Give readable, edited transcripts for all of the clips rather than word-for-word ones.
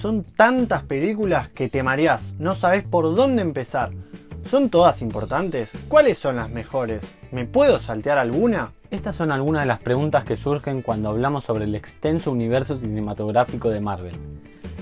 son tantas películas que te mareás, no sabes por dónde empezar. ¿Son todas importantes? ¿Cuáles son las mejores? ¿Me puedo saltear alguna? Estas son algunas de las preguntas que surgen cuando hablamos sobre el extenso universo cinematográfico de Marvel.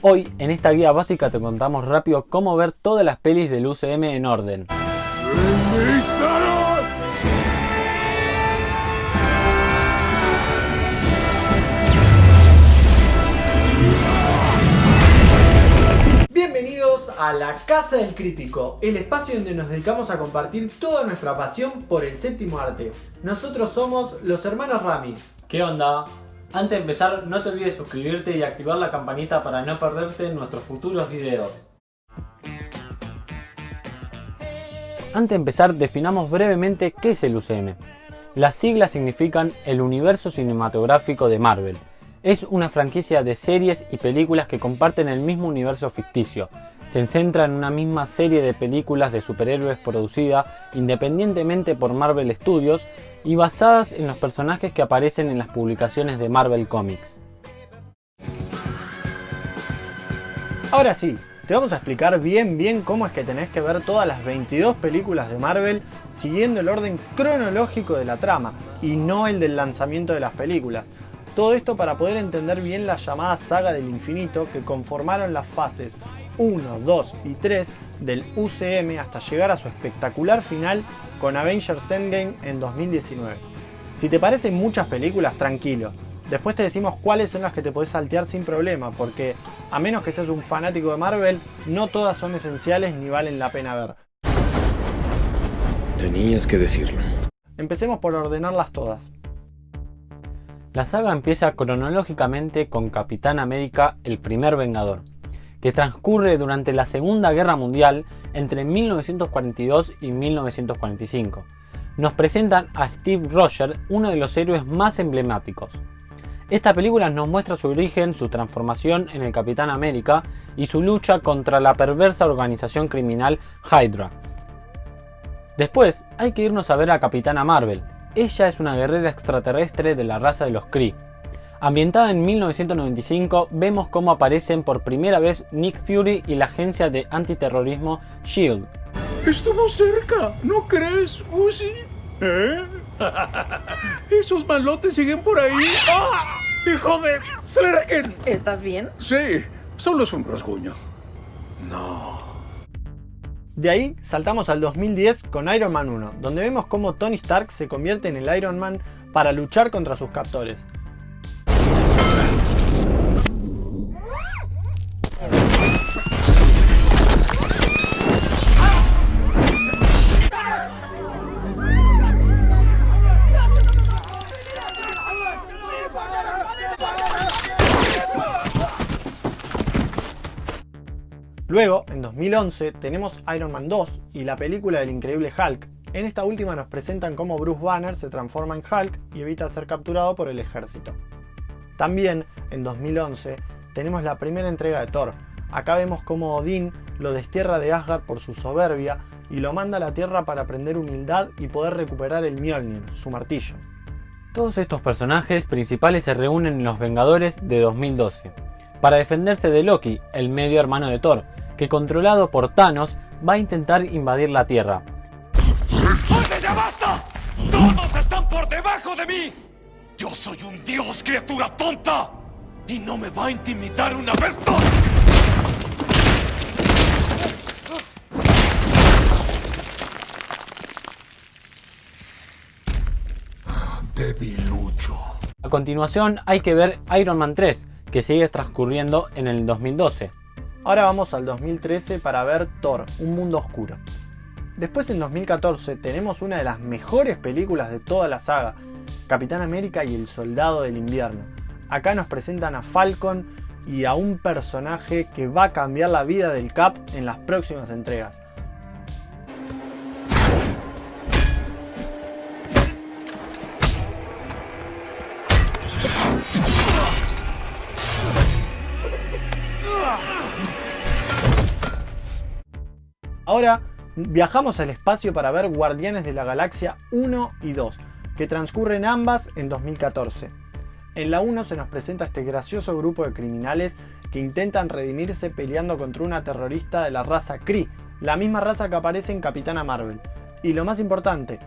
Hoy, en esta guía básica te contamos rápido cómo ver todas las pelis del UCM en orden. Bienvenidos a la Casa del Crítico, el espacio donde nos dedicamos a compartir toda nuestra pasión por el séptimo arte. Nosotros somos los hermanos Ramis. ¿Qué onda? Antes de empezar, no te olvides suscribirte y activar la campanita para no perderte nuestros futuros videos. Antes de empezar, definamos brevemente qué es el UCM. Las siglas significan el Universo Cinematográfico de Marvel. Es una franquicia de series y películas que comparten el mismo universo ficticio. Se centra en una misma serie de películas de superhéroes producida independientemente por Marvel Studios y basadas en los personajes que aparecen en las publicaciones de Marvel Comics. Ahora sí, te vamos a explicar bien cómo es que tenés que ver todas las 22 películas de Marvel siguiendo el orden cronológico de la trama y no el del lanzamiento de las películas. Todo esto para poder entender bien la llamada saga del infinito que conformaron las fases 1, 2 y 3 del UCM hasta llegar a su espectacular final con Avengers Endgame en 2019. Si te parecen muchas películas, tranquilo. Después te decimos cuáles son las que te podés saltear sin problema, porque a menos que seas un fanático de Marvel, no todas son esenciales ni valen la pena ver. Tenías que decirlo. Empecemos por ordenarlas todas. La saga empieza cronológicamente con Capitán América, el primer Vengador, que transcurre durante la Segunda Guerra Mundial entre 1942 y 1945. Nos presentan a Steve Rogers, uno de los héroes más emblemáticos. Esta película nos muestra su origen, su transformación en el Capitán América y su lucha contra la perversa organización criminal Hydra. Después hay que irnos a ver a Capitana Marvel. Ella es una guerrera extraterrestre de la raza de los Kree. Ambientada en 1995, vemos cómo aparecen por primera vez Nick Fury y la agencia de antiterrorismo S.H.I.E.L.D. Estuvo cerca, ¿no crees, Uzi? ¿Eh? ¿Esos malotes siguen por ahí? ¡Ah! ¡Hijo de Flerken! ¿Estás bien? Sí, solo es un rasguño. No. De ahí saltamos al 2010 con Iron Man 1, donde vemos cómo Tony Stark se convierte en el Iron Man para luchar contra sus captores. Luego, en 2011, tenemos Iron Man 2 y la película del increíble Hulk. En esta última nos presentan cómo Bruce Banner se transforma en Hulk y evita ser capturado por el ejército. También, en 2011, tenemos la primera entrega de Thor. Acá vemos cómo Odín lo destierra de Asgard por su soberbia y lo manda a la Tierra para aprender humildad y poder recuperar el Mjolnir, su martillo. Todos estos personajes principales se reúnen en Los Vengadores de 2012 para defenderse de Loki, el medio hermano de Thor, que controlado por Thanos va a intentar invadir la Tierra. ¡Basta ya basta! ¡Todos están por debajo de mí! ¡Yo soy un dios, criatura tonta! ¡Y no me va a intimidar una vez más! Debilucho. A continuación hay que ver Iron Man 3, que sigue transcurriendo en el 2012. Ahora vamos al 2013 para ver Thor, un mundo oscuro. Después en 2014 tenemos una de las mejores películas de toda la saga, Capitán América y el Soldado del Invierno. Acá nos presentan a Falcon y a un personaje que va a cambiar la vida del Cap en las próximas entregas. Ahora viajamos al espacio para ver Guardianes de la Galaxia 1 y 2, que transcurren ambas en 2014. En la 1 se nos presenta este gracioso grupo de criminales que intentan redimirse peleando contra una terrorista de la raza Kree, la misma raza que aparece en Capitana Marvel. Y lo más importante,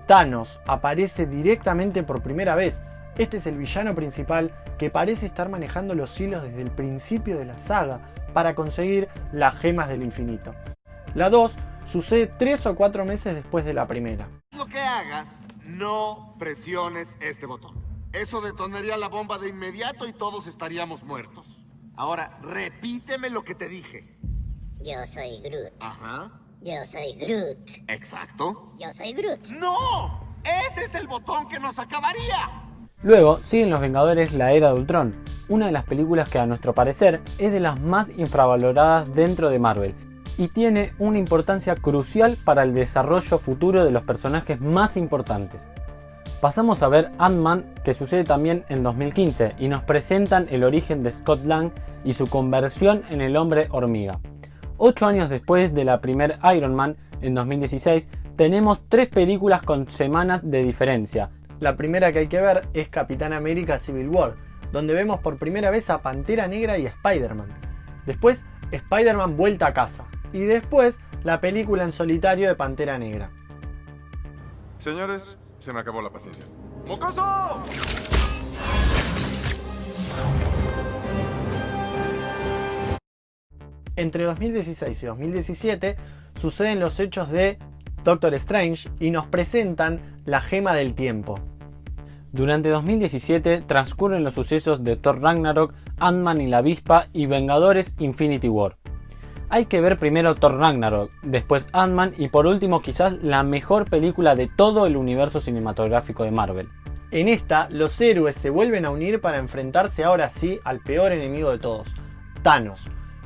Thanos aparece directamente por primera vez. Este es el villano principal que parece estar manejando los hilos desde el principio de la saga para conseguir las gemas del infinito. La 2 sucede 3 o 4 meses después de la primera. Lo que hagas, no presiones este botón. Eso detonaría la bomba de inmediato y todos estaríamos muertos. Ahora, repíteme lo que te dije. Yo soy Groot. Ajá. Yo soy Groot. Exacto. Yo soy Groot. ¡No! ¡Ese es el botón que nos acabaría! Luego siguen Los Vengadores La Era de Ultron, una de las películas que a nuestro parecer es de las más infravaloradas dentro de Marvel y tiene una importancia crucial para el desarrollo futuro de los personajes más importantes. Pasamos a ver Ant-Man, que sucede también en 2015 y nos presentan el origen de Scott Lang y su conversión en el hombre hormiga. 8 años después de la primer Iron Man, en 2016, tenemos 3 películas con semanas de diferencia. La primera que hay que ver es Capitán América Civil War, donde vemos por primera vez a Pantera Negra y a Spider-Man. Después, Spider-Man vuelta a casa. Y después, la película en solitario de Pantera Negra. Señores, se me acabó la paciencia. ¡Mocoso! Entre 2016 y 2017 suceden los hechos de Doctor Strange y nos presentan la gema del tiempo. Durante 2017 transcurren los sucesos de Thor Ragnarok, Ant-Man y la Avispa y Vengadores Infinity War. Hay que ver primero Thor Ragnarok, después Ant-Man y por último quizás la mejor película de todo el universo cinematográfico de Marvel. En esta, los héroes se vuelven a unir para enfrentarse ahora sí al peor enemigo de todos, Thanos,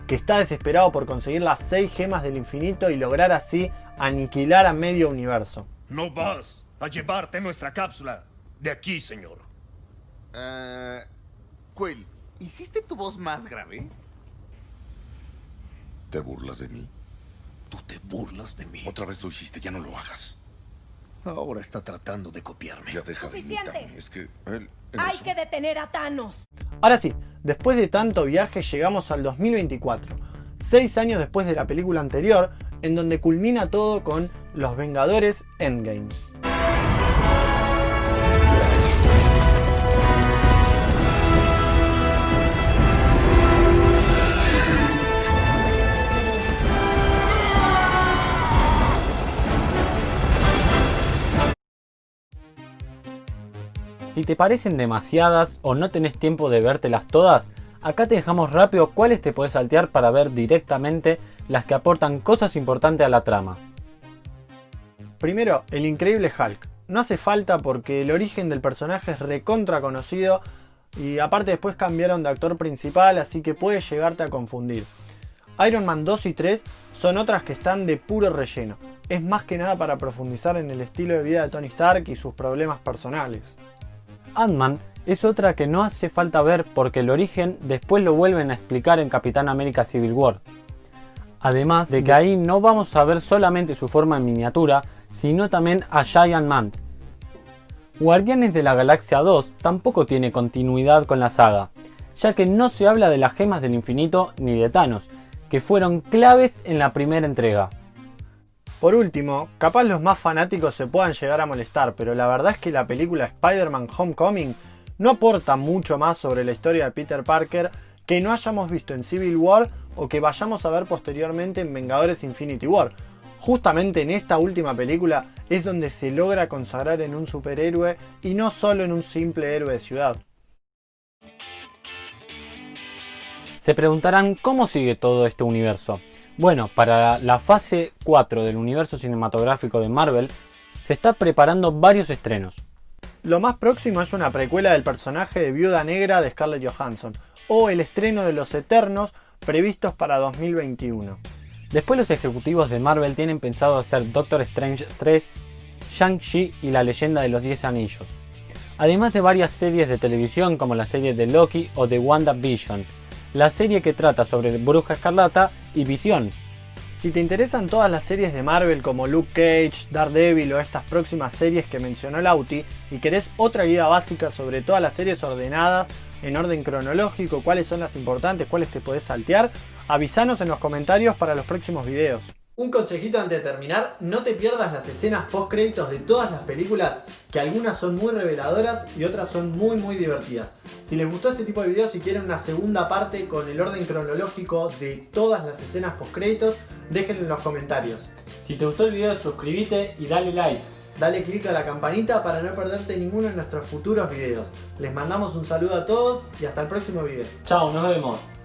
que está desesperado por conseguir las 6 gemas del infinito y lograr así aniquilar a medio universo. No vas a llevarte nuestra cápsula de aquí, señor. Quill, ¿hiciste tu voz más grave? ¿Te burlas de mí? Tú te burlas de mí. Otra vez lo hiciste, ya no lo hagas. Ahora está tratando de copiarme. Ya deja de Suficiente. imitarme. Es que él... Hay que detener a Thanos. Ahora sí, después de tanto viaje llegamos al 2024, 6 años después de la película anterior, en donde culmina todo con Los Vengadores Endgame. Si te parecen demasiadas o no tenés tiempo de vértelas todas, acá te dejamos rápido cuáles te podés saltear para ver directamente las que aportan cosas importantes a la trama. Primero, el increíble Hulk. No hace falta porque el origen del personaje es recontra conocido y aparte después cambiaron de actor principal, así que puede llegarte a confundir. Iron Man 2 y 3 son otras que están de puro relleno. Es más que nada para profundizar en el estilo de vida de Tony Stark y sus problemas personales. Ant-Man es otra que no hace falta ver porque el origen después lo vuelven a explicar en Capitán América Civil War. Además de que ahí no vamos a ver solamente su forma en miniatura, sino también a Giant Man. Guardianes de la Galaxia 2 tampoco tiene continuidad con la saga, ya que no se habla de las gemas del infinito ni de Thanos, que fueron claves en la primera entrega. Por último, capaz los más fanáticos se puedan llegar a molestar, pero la verdad es que la película Spider-Man Homecoming no aporta mucho más sobre la historia de Peter Parker que no hayamos visto en Civil War o que vayamos a ver posteriormente en Vengadores Infinity War. Justamente en esta última película es donde se logra consagrar en un superhéroe y no solo en un simple héroe de ciudad. Se preguntarán cómo sigue todo este universo. Bueno, para la fase 4 del universo cinematográfico de Marvel se está preparando varios estrenos. Lo más próximo es una precuela del personaje de Viuda Negra de Scarlett Johansson o el estreno de Los Eternos previstos para 2021. Después los ejecutivos de Marvel tienen pensado hacer Doctor Strange 3, Shang-Chi y la leyenda de los 10 anillos. Además de varias series de televisión como la serie de Loki o de WandaVision, la serie que trata sobre Bruja Escarlata y Visión. Si te interesan todas las series de Marvel como Luke Cage, Daredevil o estas próximas series que mencionó Lauti y querés otra guía básica sobre todas las series ordenadas en orden cronológico, cuáles son las importantes, cuáles te podés saltear, avisanos en los comentarios para los próximos videos. Un consejito antes de terminar, no te pierdas las escenas post créditos de todas las películas, que algunas son muy reveladoras y otras son muy divertidas. Si les gustó este tipo de videos y quieren una segunda parte con el orden cronológico de todas las escenas post créditos, déjenlo en los comentarios. Si te gustó el video, suscríbete y dale like. Dale click a la campanita para no perderte ninguno de nuestros futuros videos. Les mandamos un saludo a todos y hasta el próximo video. Chao, nos vemos.